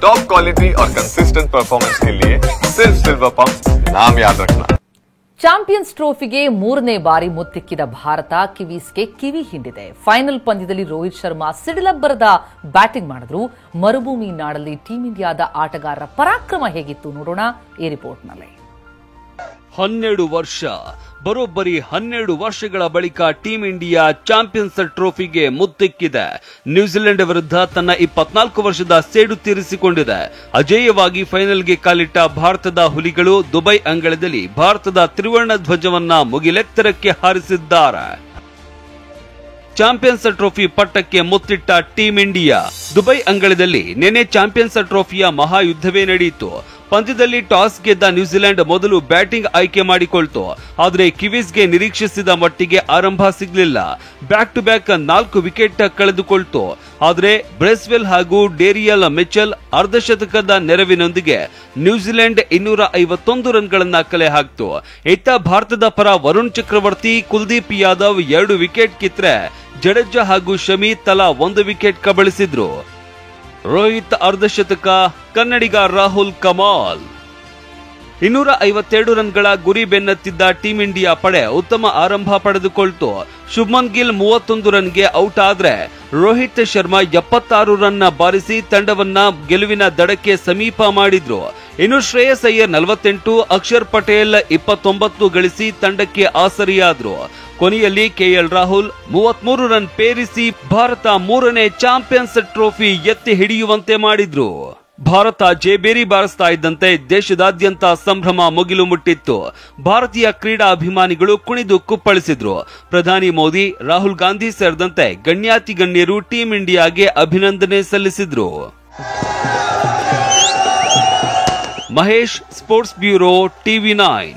Top quality और consistent performance के लिए सिर्फ सिल्वर पंप नाम याद रखना। ಚಾಂಪಿಯನ್ಸ್ ಟ್ರೋಫಿಗೆ 3ನೇ ಬಾರಿ ಮುತ್ತಿಕ್ಕಿದ ಭಾರತ ಕಿವೀಸ್ಗೆ ಕಿವಿ ಹಿಂಡಿದೆ. ಫೈನಲ್ ಪಂದ್ಯದಲ್ಲಿ ರೋಹಿತ್ ಶರ್ಮಾ ಸಿಡಿಲಬ್ಬರದ ಬ್ಯಾಟಿಂಗ್ ಮಾಡಿದ್ರು. ಮರುಭೂಮಿ ನಾಡಲ್ಲಿ ಟೀಂ ಇಂಡಿಯಾದ ಆಟಗಾರರ ಪರಾಕ್ರಮ ಹೇಗಿತ್ತು ನೋಡೋಣ ಈ ರಿಪೋರ್ಟ್ನಲ್ಲಿ. 12 ವರ್ಷ ಬರೋಬ್ಬರಿ 12 ವರ್ಷಗಳ ಬಳಿಕ ಟೀಂ ಇಂಡಿಯಾ ಚಾಂಪಿಯನ್ಸ್ ಟ್ರೋಫಿಗೆ ಮುತ್ತಿಕ್ಕಿದೆ. ನ್ಯೂಜಿಲೆಂಡ್ ವಿರುದ್ಧ ತನ್ನ 24 ವರ್ಷದ ಸೇಡು ತೀರಿಸಿಕೊಂಡಿದೆ. ಅಜೇಯವಾಗಿ ಫೈನಲ್ಗೆ ಕಾಲಿಟ್ಟ ಭಾರತದ ಹುಲಿಗಳು ದುಬೈ ಅಂಗಳದಲ್ಲಿ ಭಾರತದ ತ್ರಿವರ್ಣ ಧ್ವಜವನ್ನ ಮುಗಿಲೆತ್ತರಕ್ಕೆ ಹಾರಿಸಿದ್ದಾರೆ. ಚಾಂಪಿಯನ್ಸ್ ಟ್ರೋಫಿ ಪಟ್ಟಕ್ಕೆ ಮುತ್ತಿಟ್ಟ ಟೀಂ ಇಂಡಿಯಾ ದುಬೈ ಅಂಗಳದಲ್ಲಿ ನಿನ್ನೆ ಚಾಂಪಿಯನ್ಸ್ ಟ್ರೋಫಿಯ ಮಹಾಯುದ್ಧವೇ ನಡೆಯಿತು. ಪಂದ್ಯದಲ್ಲಿ ಟಾಸ್ ಗೆದ್ದ ನ್ಯೂಜಿಲೆಂಡ್ ಮೊದಲು ಬ್ಯಾಟಿಂಗ್ ಆಯ್ಕೆ ಮಾಡಿಕೊಳ್ತು. ಆದರೆ ಕಿವೀಸ್ಗೆ ನಿರೀಕ್ಷಿಸಿದ ಮಟ್ಟಿಗೆ ಆರಂಭ ಸಿಗಲಿಲ್ಲ. ಬ್ಯಾಕ್ ಟು ಬ್ಯಾಕ್ 4 ವಿಕೆಟ್ ಕಳೆದುಕೊಳ್ತು. ಆದರೆ ಬ್ರೆಸ್ವೆಲ್ ಹಾಗೂ ಡೇರಿಯಲ್ ಮಿಚೆಲ್ ಅರ್ಧಶತಕದ ನೆರವಿನೊಂದಿಗೆ ನ್ಯೂಜಿಲೆಂಡ್ 251 ರನ್ಗಳನ್ನ ಕಲೆ ಹಾಕಿತು. ಇತ್ತ ಭಾರತದ ಪರ ವರುಣ್ ಚಕ್ರವರ್ತಿ, ಕುಲ್ದೀಪ್ ಯಾದವ್ 2 ವಿಕೆಟ್ ಕಿತ್ತರೆ ಜಡೇಜಾ ಹಾಗೂ ಶಮಿ ತಲಾ 1 ವಿಕೆಟ್ ಕಬಳಿಸಿದ್ರು. ರೋಹಿತ್ ಅರ್ಧಶತಕ, ಕನ್ನಡಿಗ ರಾಹುಲ್ ಕಮಾಲ್. 252 ರನ್ಗಳ ಗುರಿ ಬೆನ್ನತ್ತಿದ್ದ ಟೀಂ ಇಂಡಿಯಾ ಪಡೆ ಉತ್ತಮ ಆರಂಭ ಪಡೆದುಕೊಳ್ತು. ಶುಭ್ಮನ್ ಗಿಲ್ 31 ರನ್ಗೆ ಔಟ್ ಆದ್ರೆ ರೋಹಿತ್ ಶರ್ಮಾ 76 ರನ್ ಬಾರಿಸಿ ತಂಡವನ್ನ ಗೆಲುವಿನ ದಡಕ್ಕೆ ಸಮೀಪ ಮಾಡಿದ್ರು. ಇನ್ನು ಶ್ರೇಯಸ್ ಅಯ್ಯರ್ 48, ಅಕ್ಷರ್ ಪಟೇಲ್ 29 ಗಳಿಸಿ ತಂಡಕ್ಕೆ ಆಸರಿಯಾದ್ರು. ಕೊನೆಯಲ್ಲಿ ಕೆಎಲ್ ರಾಹುಲ್ 33 ರನ್ ಪೇರಿಸಿ ಭಾರತ 3ನೇ ಚಾಂಪಿಯನ್ಸ್ ಟ್ರೋಫಿ ಎತ್ತಿ ಹಿಡಿಯುವಂತೆ ಮಾಡಿದ್ರು. ಭಾರತ ಜೇಬೇರಿ ಬಾರಿಸ್ತಾ ಇದ್ದಂತೆ ದೇಶದಾದ್ಯಂತ ಸಂಭ್ರಮ ಮುಗಿಲು ಮುಟ್ಟಿತ್ತು. ಭಾರತೀಯ ಕ್ರೀಡಾ ಅಭಿಮಾನಿಗಳು ಕುಣಿದು ಕುಪ್ಪಳಿಸಿದ್ರು. ಪ್ರಧಾನಿ ಮೋದಿ, ರಾಹುಲ್ ಗಾಂಧಿ ಸೇರಿದಂತೆ ಗಣ್ಯಾತಿ ಗಣ್ಯರು ಟೀಂ ಇಂಡಿಯಾಗೆ ಅಭಿನಂದನೆ ಸಲ್ಲಿಸಿದ್ರು. Mahesh, sports bureau, TV9.